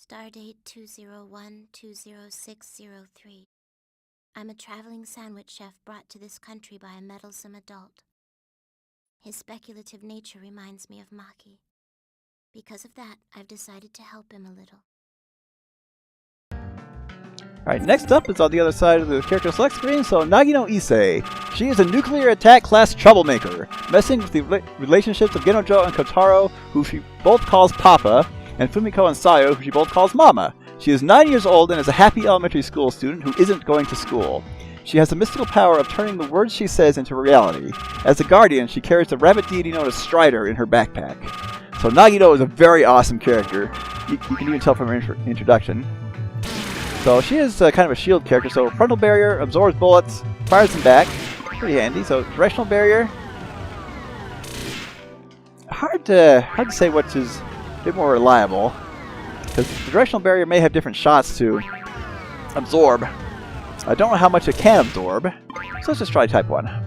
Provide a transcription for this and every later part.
Stardate 201-20603. I'm a traveling sandwich chef brought to this country by a meddlesome adult. His speculative nature reminds me of Maki. Because of that, I've decided to help him a little. Alright, next up is on the other side of the character select screen, so Nagino Issei. She is a nuclear attack class troublemaker, messing with the relationships of Genojo and Kotaro, who she both calls Papa, and Fumiko and Sayo, who she both calls Mama. She is 9 years old and is a happy elementary school student who isn't going to school. She has the mystical power of turning the words she says into reality. As a guardian, she carries the rabbit deity known as Strider in her backpack. So Nagino is a very awesome character. You can even tell from her introduction. So she is kind of a shield character, so frontal barrier, absorbs bullets, fires them back. Pretty handy. So directional barrier. Hard to say which is a bit more reliable, because the directional barrier may have different shots to absorb. I don't know how much it can absorb, so let's just try type 1. I'm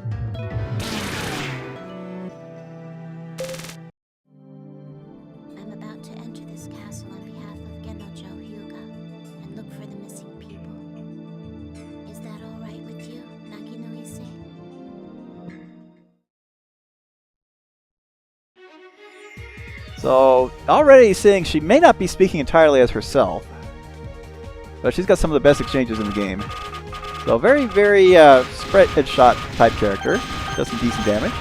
about to enter this castle on behalf of Genojo Hyuga and look for the missing people. Is that all right with you, Nagino Issei? So, already seeing she may not be speaking entirely as herself, but she's got some of the best exchanges in the game. So, very spread headshot type character. Does some decent damage.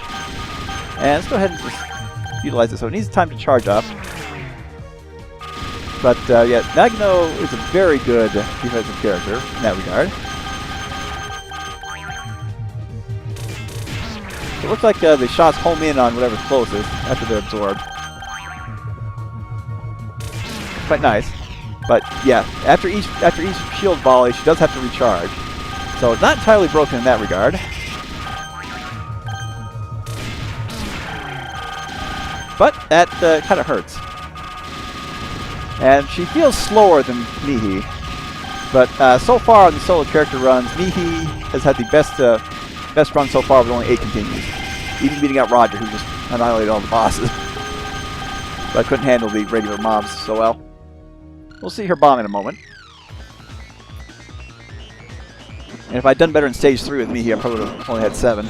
And let's go ahead and just utilize it. So, it needs time to charge up. But, yeah, Nagino is a very good defensive character in that regard. So it looks like the shots home in on whatever's closest after they're absorbed. Quite nice, but yeah, after each shield volley, she does have to recharge, so it's not entirely broken in that regard. But that kind of hurts, and she feels slower than Mihi. But so far on the solo character runs, Mihi has had the best run so far with only 8 continues, even beating out Roger, who just annihilated all the bosses. But I couldn't handle the regular mobs so well. We'll see her bomb in a moment. And if I'd done better in stage 3 with Mihi, I probably would have only had 7.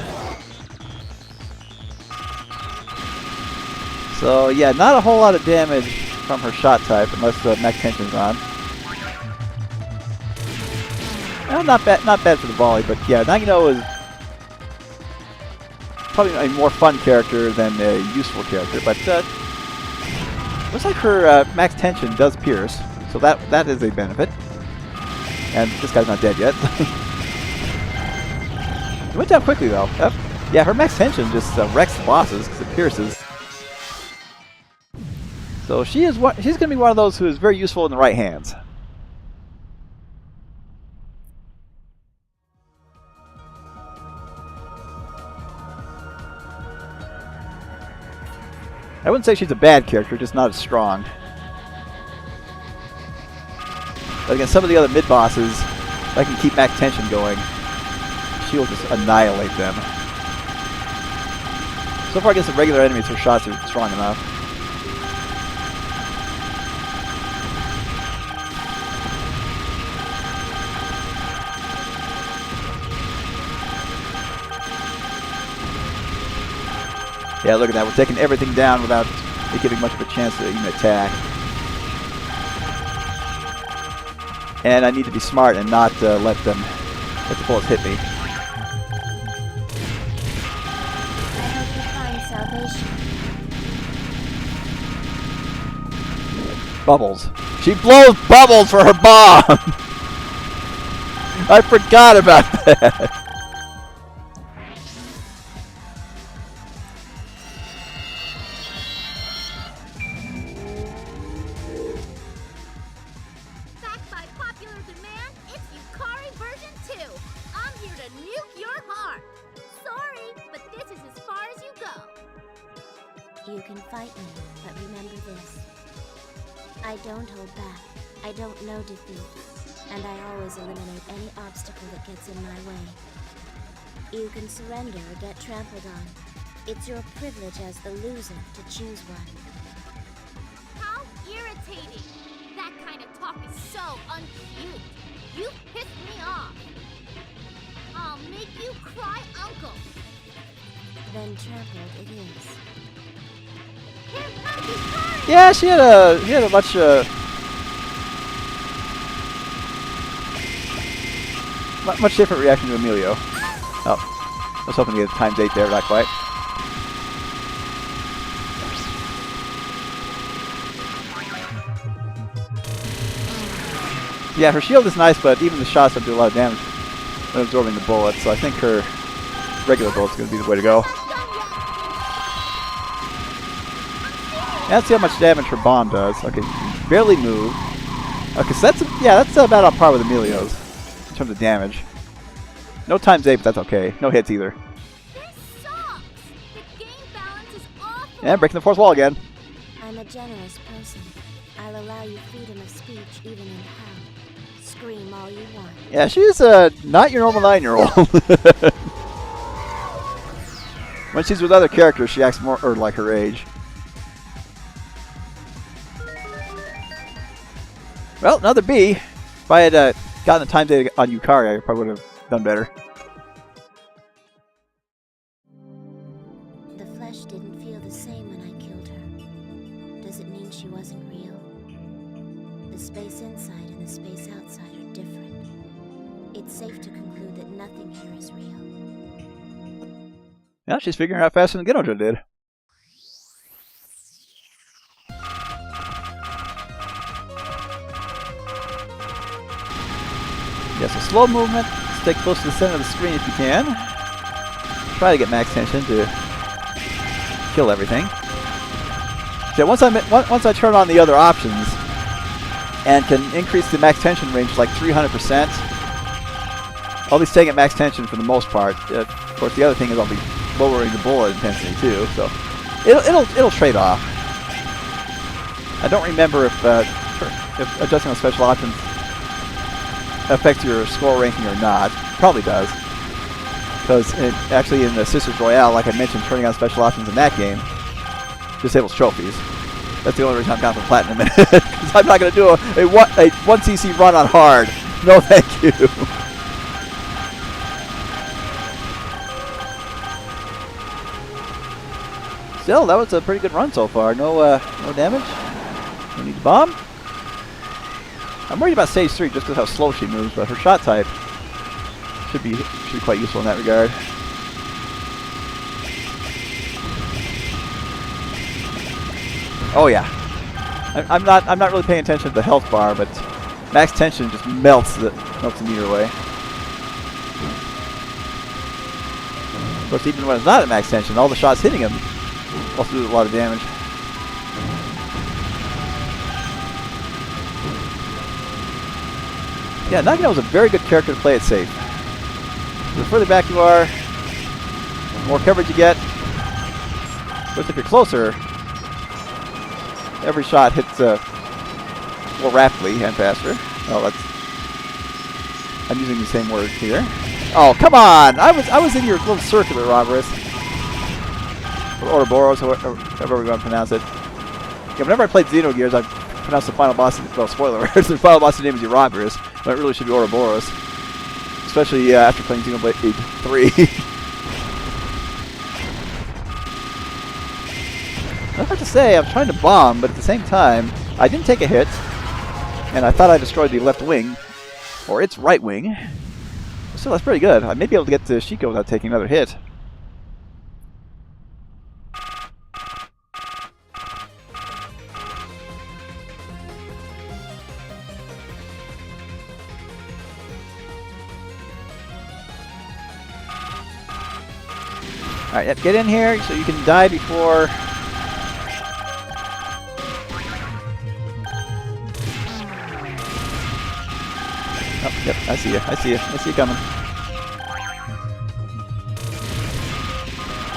So yeah, not a whole lot of damage from her shot type, unless the mech tension's on. Well, not bad for the volley, but yeah, Nagino is probably a more fun character than a useful character, but looks like her max tension does pierce. So that is a benefit. And this guy's not dead yet. It went down quickly though. Yep. Yeah, her max tension just wrecks the bosses because it pierces. So she's going to be one of those who is very useful in the right hands. I wouldn't say she's a bad character, just not as strong. But against some of the other mid-bosses, if I can keep max tension going, she will just annihilate them. So far against the regular enemies, her shots are strong enough. Yeah, look at that. We're taking everything down without it giving much of a chance to even attack. And I need to be smart and not let the bullets hit me. I hope you find salvation. Bubbles. She blows bubbles for her bomb! I forgot about that. You can fight me, but remember this. I don't hold back. I don't know defeat. And I always eliminate any obstacle that gets in my way. You can surrender or get trampled on. It's your privilege as the loser to choose one. How irritating! That kind of talk Then trampled it is. Yeah, she had a much much different reaction to Emilio. Oh, I was hoping to get a ×8 there, not quite. Yeah, her shield is nice, but even the shots don't do a lot of damage when absorbing the bullets, so I think her regular bullet's going to be the way to go. And let's see how much damage her bomb does. Okay, barely move. Okay, so that's about on par with Emilio's in terms of damage. No ×8, but that's okay. No hits either. This sucks. The game balance is awful. And breaking the fourth wall again. I'm a generous person. I'll allow you freedom of speech even in hell. Scream all you want. Yeah, she's not your normal 9-year-old. When she's with other characters, she acts more like her age. Well, another B. If I had gotten the ×8 on Yukari, I probably would have done better. The flesh didn't feel the same when I killed her. Does it mean she wasn't real? The space inside and the space outside are different. It's safe to conclude that nothing here is real. Yeah, she's figuring out faster than Genojo did. Yeah, so slow movement. Stay close to the center of the screen if you can. Try to get max tension to kill everything. So once I turn on the other options and can increase the max tension range to like 300%, I'll be staying at max tension for the most part. Of course, the other thing is I'll be lowering the bullet intensity too, so it'll trade off. I don't remember if adjusting the special options affects your score ranking or not. Probably does, because actually in the Sisters Royale, like I mentioned, turning on special options in that game disables trophies. That's the only reason I'm down for platinum in it, because I'm not going to do a 1cc run on hard. No, thank you. Still, that was a pretty good run so far. No damage. No need to bomb. I'm worried about stage 3 just because how slow she moves, but her shot type should be quite useful in that regard. Oh yeah, I'm not really paying attention to the health bar, but max tension just melts the meter away. Of course, even when it's not at max tension, all the shots hitting him also do a lot of damage. Yeah, Nagino is a very good character to play it safe. The further back you are, the more coverage you get. Of course, if you're closer, every shot hits more rapidly and faster. Oh, I'm using the same word here. Oh, come on! I was in your little circular, Roberus. Or Ouroboros, however we want to pronounce it. Yeah, whenever I played Xenogears, I pronounced the final boss, well, spoiler alert, the final boss's name is Ouroboros, but it really should be Ouroboros. Especially after playing Xenoblade 3. I have to say, I was trying to bomb, but at the same time, I didn't take a hit, and I thought I destroyed the left wing, or its right wing. So that's pretty good. I may be able to get to Shiko without taking another hit. Alright, yep, get in here so you can die before... Oh, yep, I see you, I see you, I see you coming.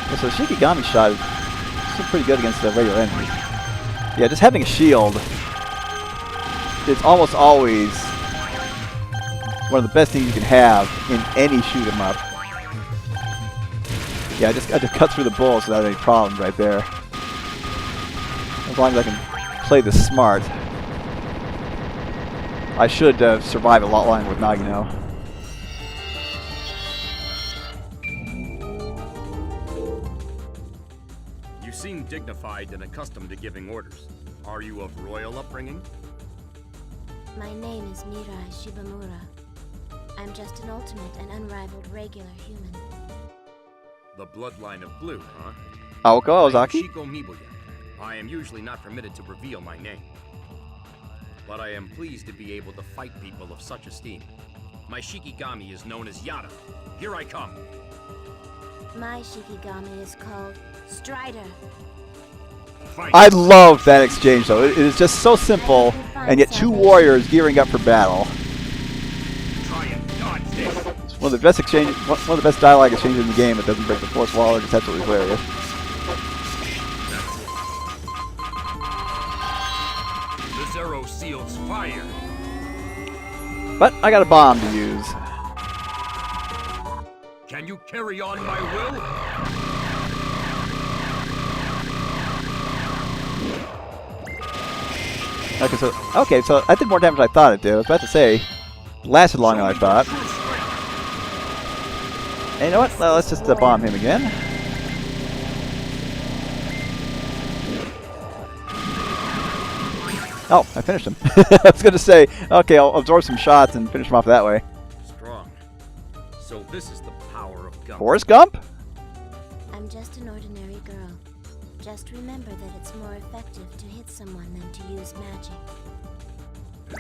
Yeah, so the Shikigami shot is still pretty good against the regular enemies. Yeah, just having a shield is almost always one of the best things you can have in any shoot 'em up. Yeah, I just cut through the bullets without any problems right there. As long as I can play this smart, I should survive a lot longer with Nagino. dignified and accustomed to giving orders. Are you of royal upbringing? My name is Mirai Shibamura. I'm just an ultimate and unrivaled regular human. The bloodline of blue, huh? Aoka I am Ozaki? Shiko Mibuya. I am usually not permitted to reveal my name. But I am pleased to be able to fight people of such esteem. My Shikigami is known as Yada. Here I come. My Shikigami is called Strider. Fight. I love that exchange though. It is just so simple, and yet two warriors gearing up for battle. Try and dodge this. It's one of the best exchanges, one of the best dialogue exchanges in the game. It doesn't break the fourth wall. It's absolutely hilarious. The Zero seals fire. But I got a bomb to use. Can you carry on my will? Okay, so I did more damage than I thought it did. I was about to say, it lasted longer than I thought. And you know what? Well, let's just bomb him again. Oh, I finished him. I was going to say, okay, I'll absorb some shots and finish him off that way. Strong. So this is the power of Gump. Forrest Gump? I'm just an ordinary girl. Just remember that it's more effective to hit someone than to use magic.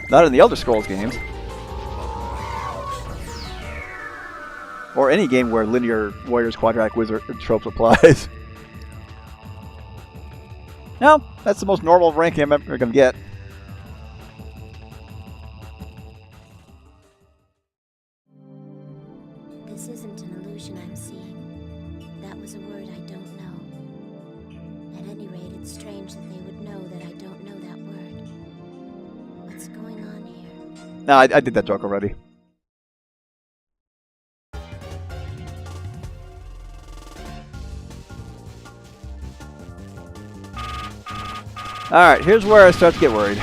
Not in the Elder Scrolls games. Or any game where linear Warriors Quadratic Wizard trope applies. No, that's the most normal ranking I'm ever going to get. This isn't an illusion I'm seeing. That was a word I don't know. At any rate, it's strange that they would know that I don't know that word. What's going on here? No, I did that joke already. Alright, here's where I start to get worried.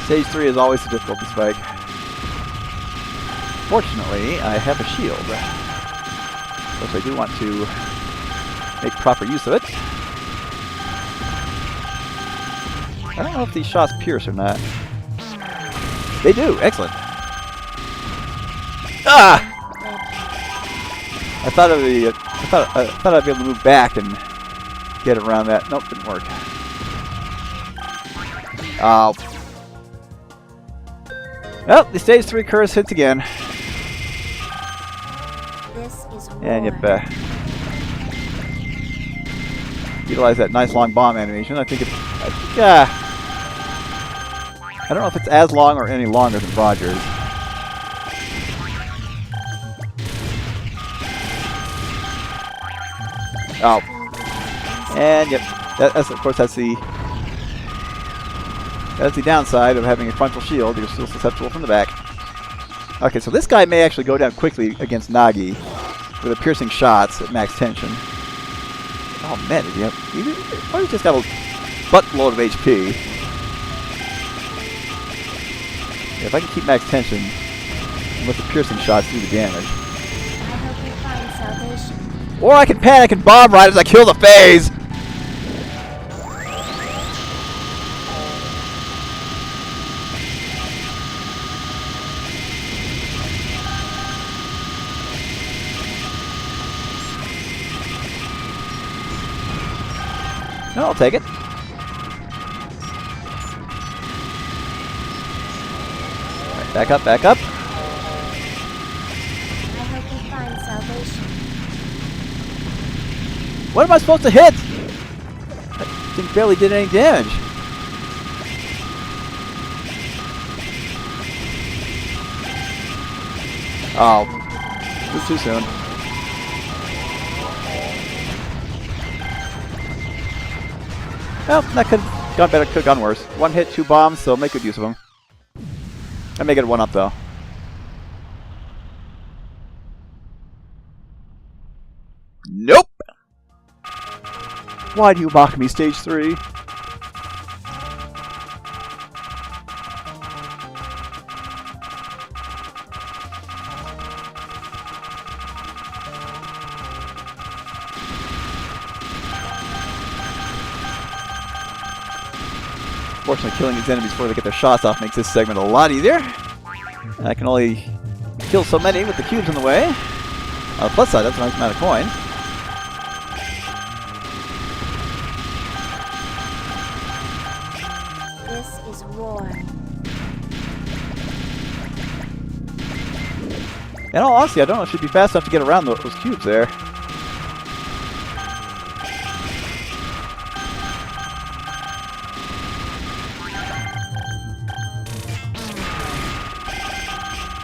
Stage 3 is always a difficulty spike. Fortunately, I have a shield. Of course, I do want to make proper use of it. I don't know if these shots pierce or not. They do! Excellent! Ah! I thought I'd be able to move back and get around that. Nope, didn't work. Oh. Well, the stage 3 curse hits again. This is war. And yep, utilize that nice long bomb animation. I don't know if it's as long or any longer than Roger's. Oh. And yep, that's of course that's the downside of having a frontal shield. You're still susceptible from the back. Okay, so this guy may actually go down quickly against Nagi with the piercing shots at max tension. Oh man, did you probably just got a buttload of HP. Yeah, if I can keep max tension and let the piercing shots do the damage. I hope you find salvation. Or I can panic and bomb right as I kill the phase! No, I'll take it. Right, back up, back up. I hope you find salvation. What am I supposed to hit? That thing barely did any damage. Oh. It was too soon. Well, that could have gone better, could have gone worse. One hit, two bombs, so make good use of them. I make it one up though. Nope! Why do you mock me, stage 3? Fortunately, killing these enemies before they get their shots off makes this segment a lot easier. And I can only kill so many with the cubes in the way. On the plus side, that's a nice amount of coin. This is war. In all honesty, I don't know if she'd be fast enough to get around those cubes there.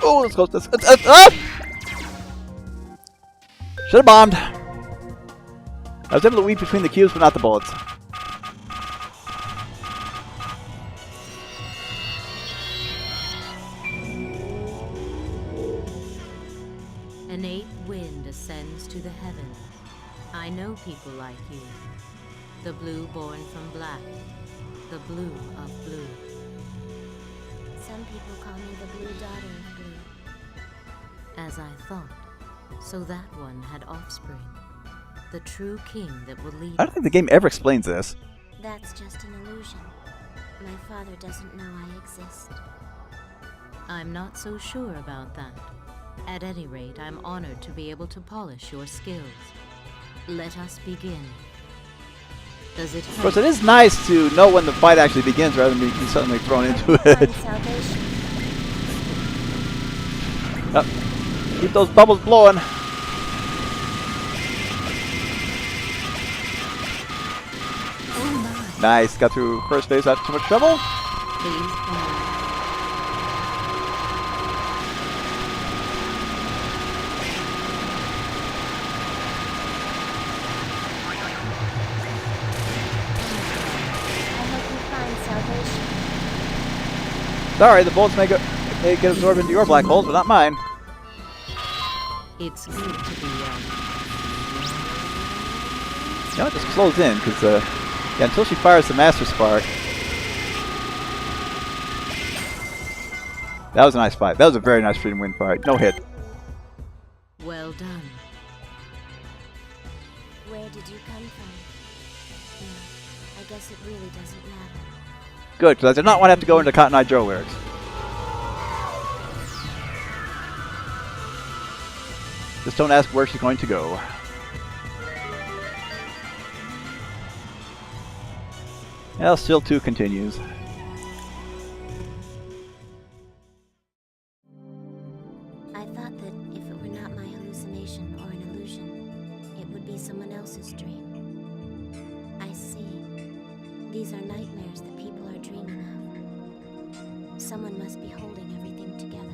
Oh, let's go. Ah! Should have bombed. I was able to weave between the cubes, but not the bullets. An eighth wind ascends to the heaven. I know people like you. The blue born from black. The blue of blue. Some people call me the blue daughter of blue. As I thought, so that one had offspring. The true king that will lead. I don't think the game ever explains this. That's just an illusion. My father doesn't know I exist. I'm not so sure about that. At any rate, I'm honored to be able to polish your skills. Let us begin. Does it Of course, it is nice to know when the fight actually begins rather than being suddenly thrown into it. Salvation. Yep. Keep those bubbles blowing. Oh my. Nice. Got through first phase without too much trouble. Please come. Sorry, the bullets may get absorbed into your black holes, but not mine. It's good to be young. You know, it just flows in, because yeah, until she fires the Master Spark. That was a nice fight. That was a very nice Freedom Wind fight. No hit. Well done. Where did you come from? No, I guess it really doesn't matter. Good, because I did not want to have to go into Cotton Eye Joe lyrics. Just don't ask where she's going to go. Well, still 2 continues. I thought that if it were not my hallucination or an illusion, it would be someone else's dream. I see. These are nightmares that people are dreaming of. Someone must be holding everything together.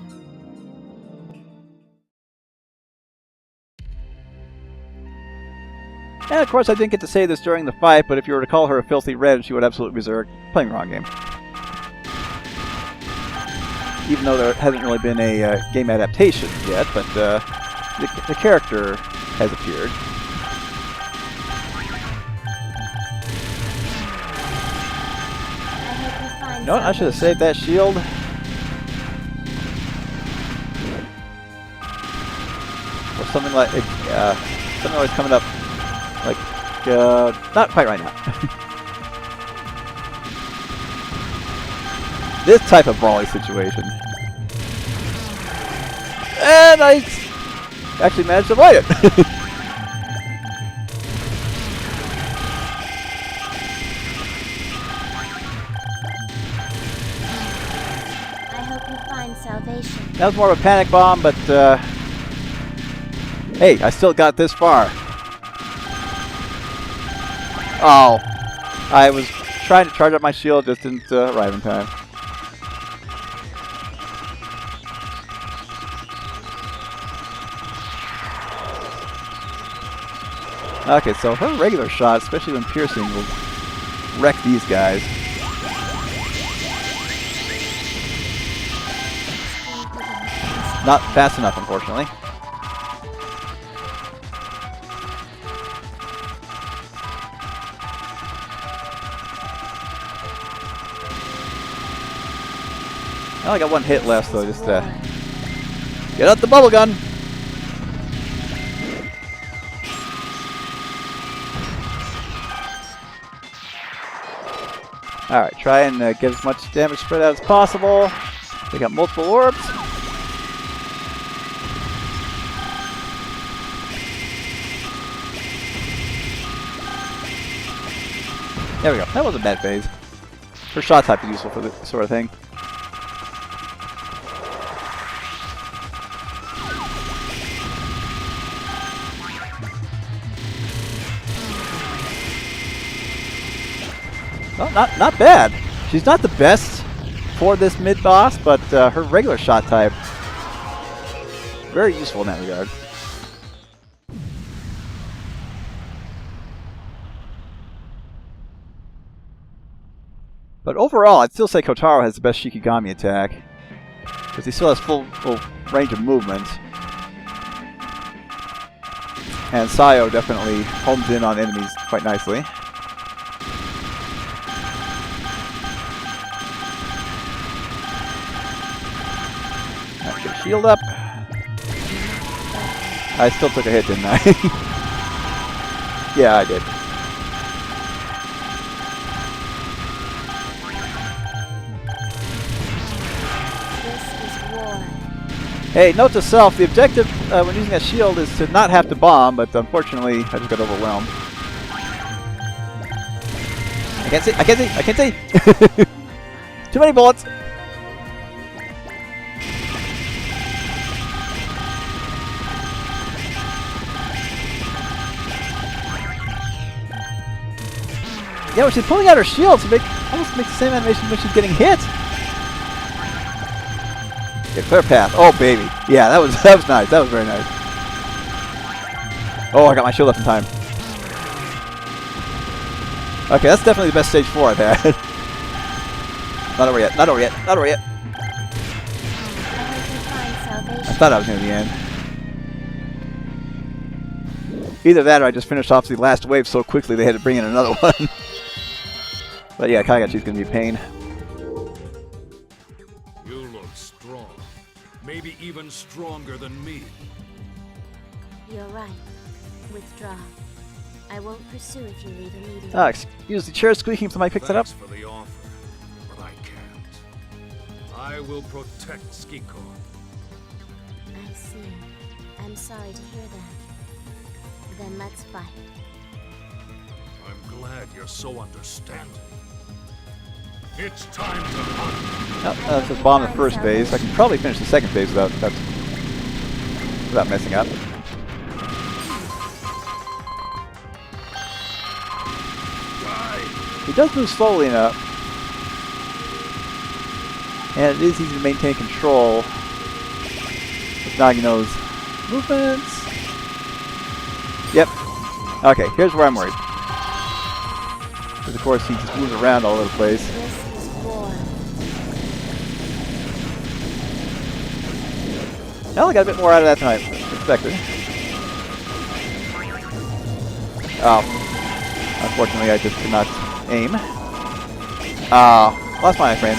And of course, I didn't get to say this during the fight, but if you were to call her a filthy red, she would absolutely berserk. Playing the wrong game. Even though there hasn't really been a game adaptation yet, but the character has appeared. You know what? I should have saved that shield. Or something like something always coming up. Like, not quite right now. This type of brawling situation. And I actually managed to avoid it. I hope you find salvation. That was more of a panic bomb, but hey, I still got this far. Oh, I was trying to charge up my shield, just didn't arrive in time. Okay, so her regular shot, especially when piercing, will wreck these guys. Not fast enough, unfortunately. I only got 1 hit left, so just get out the bubble gun. Alright, try and get as much damage spread out as possible. They got multiple orbs. There we go. That wasn't a bad phase. Her shot type is useful for this sort of thing. Well, not bad. She's not the best for this mid-boss, but her regular shot type, very useful in that regard. But overall, I'd still say Kotaro has the best Shikigami attack, because he still has full range of movement. And Sayo definitely homes in on enemies quite nicely. Get a shield up. I still took a hit, didn't I? Yeah, I did. Hey, note to self, the objective when using a shield is to not have to bomb, but unfortunately I just got overwhelmed. I can't see! I can't see! I can't see! Too many bullets! Yeah, when she's pulling out her shield, she almost makes the same animation when she's getting hit. Okay, clear path. Oh baby, yeah, that was nice. That was very nice. Oh, I got my shield up in time. Okay, that's definitely the best stage 4 I've had. Not over yet. Not over yet. Not over yet. I thought I was near the end. Either that, or I just finished off the last wave so quickly they had to bring in another one. But yeah, Kagachi's gonna be a pain. You look strong. Maybe even stronger than me. You're right. Withdraw. I won't pursue if you leave immediately. Ah, excuse the chair squeaking, somebody picks it up. Thanks for the offer, but I can't. I will protect Skiko. I see. I'm sorry to hear that. Then let's fight. I'm glad you're so understanding. It's time to hunt. Oh, let's just bomb the first phase. I can probably finish the second phase without messing up. He does move slowly enough. And it is easy to maintain control with Nagino's movements. Yep. Okay, here's where I'm worried. Because of course he just moves around all over the place. Well, I got a bit more out of that than I expected. Oh. Unfortunately, I just could not aim. Lost my frame.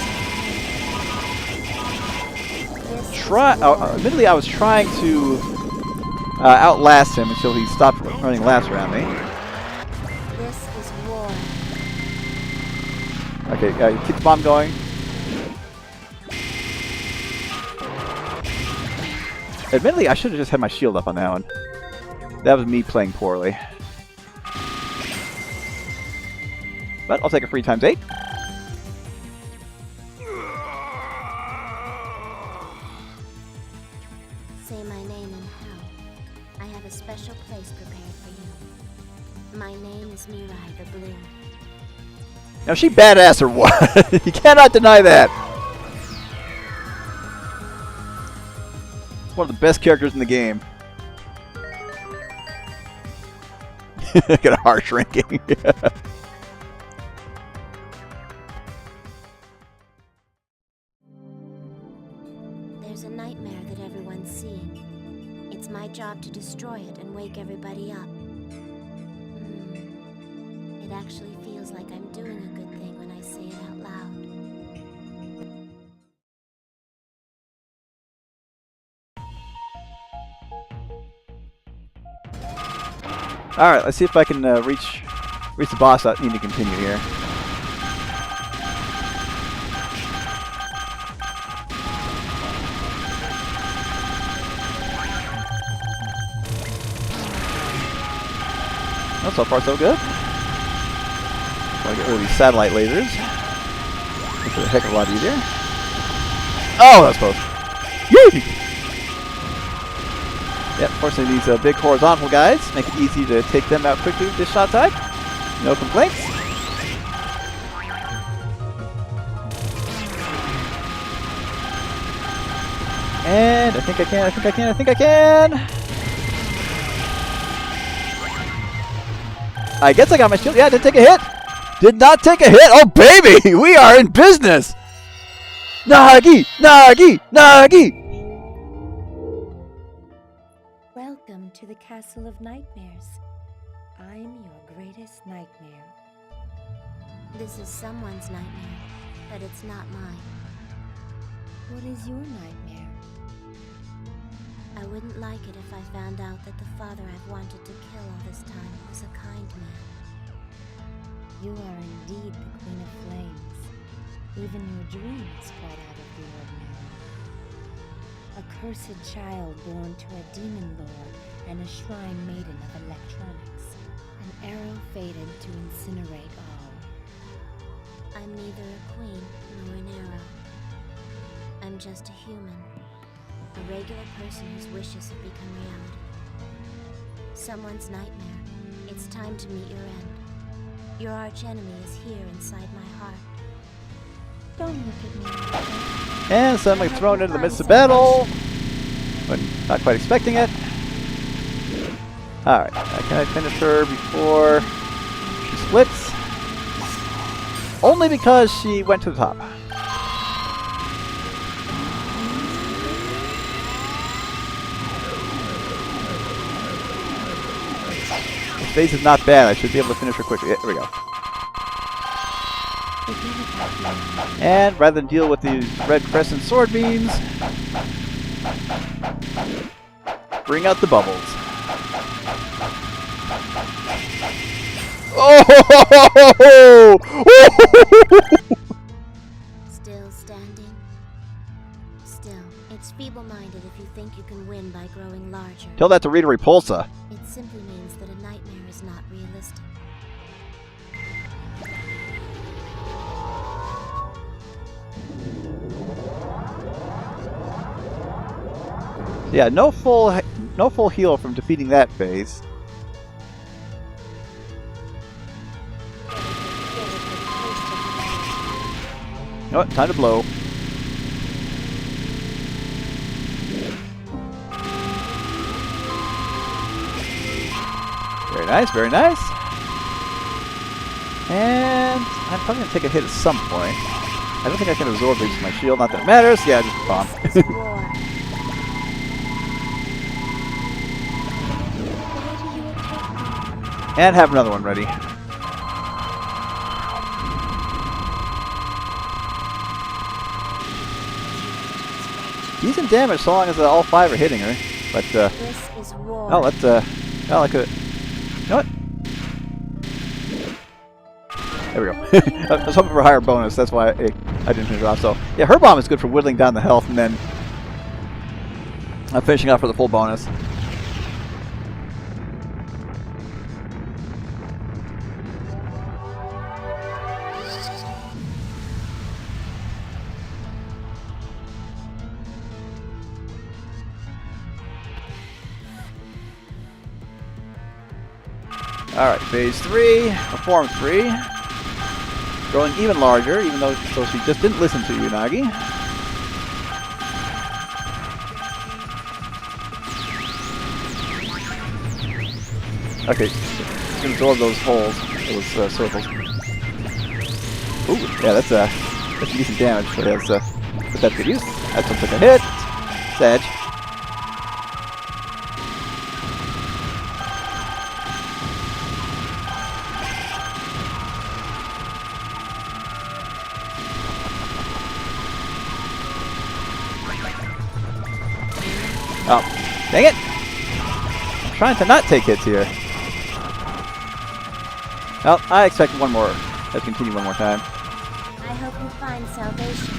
Admittedly, I was trying to outlast him until he stopped running laps around me. This is war. Okay, keep the bomb going. Admittedly, I should have just had my shield up on that one. That was me playing poorly. But I'll take a free times 8. Say my name in hell. I have a special place prepared for you. My name is Mirai the Blue. Now, is she badass or what? You cannot deny that. One of the best characters in the game. Got a harsh ranking. There's a nightmare that everyone's seeing. It's my job to destroy it and wake everybody up. It actually feels like I'm doing a good thing when I say it out loud. Alright, let's see if I can reach the boss without needing to continue here. Well, so far so good. Want to get rid of these satellite lasers. Makes it a heck of a lot easier. Oh, that's close. Yee! Yep, fortunately these big horizontal guys make it easy to take them out quickly with this shot type. No complaints. And I think I can. I guess I got my shield. Yeah, I didn't take a hit. Did not take a hit. Oh, baby! We are in business! Nagi! Welcome to the Castle of Nightmares. I'm your greatest nightmare. This is someone's nightmare, but it's not mine. What is your nightmare? I wouldn't like it if I found out that the father I've wanted to kill all this time was a kind man. You are indeed the Queen of Flames. Even your dream is quite out of the ordinary. A cursed child born to a demon lord and a shrine maiden of electronics. An arrow fated to incinerate all. I'm neither a queen nor an arrow. I'm just a human. A regular person whose wishes have become reality. Someone's nightmare. It's time to meet your end. Your archenemy is here inside my heart. Don't look at me. And suddenly thrown into the midst of battle. When not quite expecting it. Alright, can I finish her before she splits? Only because she went to the top. This phase is not bad. I should be able to finish her quickly. Yeah, there we go. And rather than deal with these red crescent sword beams, bring out the bubbles. Oh! Still standing? Still, it's feeble-minded if you think you can win by growing larger. Tell that to Rita Repulsa. It simply means that a nightmare is not realistic. Yeah, no full heal from defeating that phase. You know what? Time to blow. Very nice, very nice. And I'm probably going to take a hit at some point. I don't think I can absorb these with my shield. Not that it matters. Yeah, just bomb. And have another one ready. Decent damage so long as all 5 are hitting her. But, This is war. oh, that's, well, I could, you know what? There we go. I was hoping for a higher bonus, that's why I didn't finish it off. So, yeah, her bomb is good for whittling down the health, and then I'm finishing off for the full bonus. Alright, phase 3, form 3. Growing even larger, even though she just didn't listen to you, Nagi. Okay, just gonna absorb those holes, those circles. Ooh, yeah, that's decent damage, so but that's good use. That looks like a hit. Sedge. Oh, dang it! I'm trying to not take hits here. Well, I expected one more. Let's continue one more time. I hope you find salvation.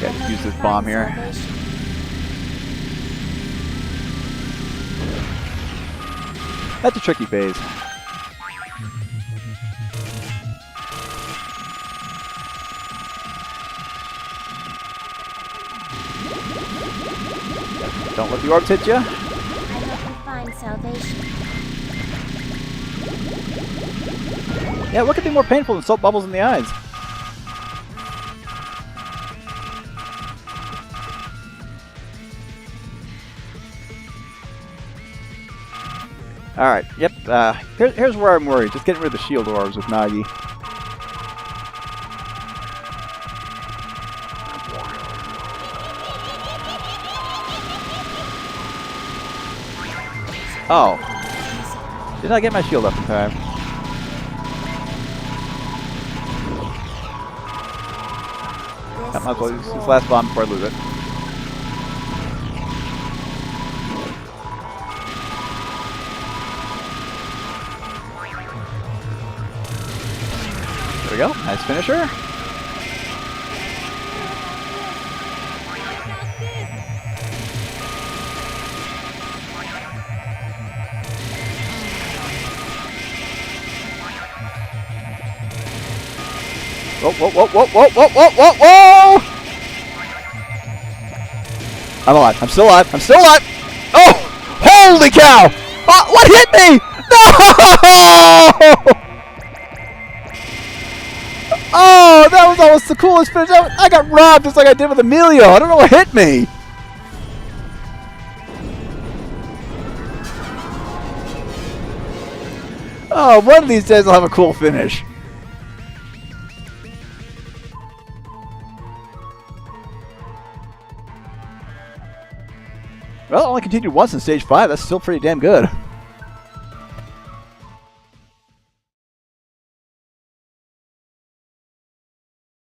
Yeah, just use use this bomb here. Salvation. That's a tricky phase. Don't let the orbs hit you. I hope you find salvation. Yeah, what could be more painful than soap bubbles in the eyes? Alright, yep. Here's where I'm worried. Just getting rid of the shield orbs with Nagi. Oh. Did not get my shield up in time. I might as well use this last bomb before I lose it. There we go. Nice finisher. Whoa, whoa, whoa, whoa, whoa, whoa, whoa, whoa, whoa! I'm alive. I'm still alive. I'm still alive! Oh! Holy cow! Oh, what hit me? No! Oh, that was almost the coolest finish. I got robbed just like I did with Emilio. I don't know what hit me. Oh, one of these days I'll have a cool finish. Well, I only continued once in stage 5. That's still pretty damn good.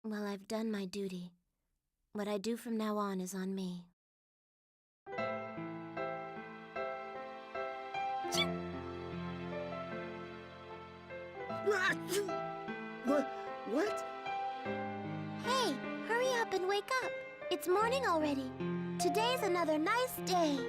Well, I've done my duty. What I do from now on is on me. What? Hey, hurry up and wake up. It's morning already. Today's another nice day.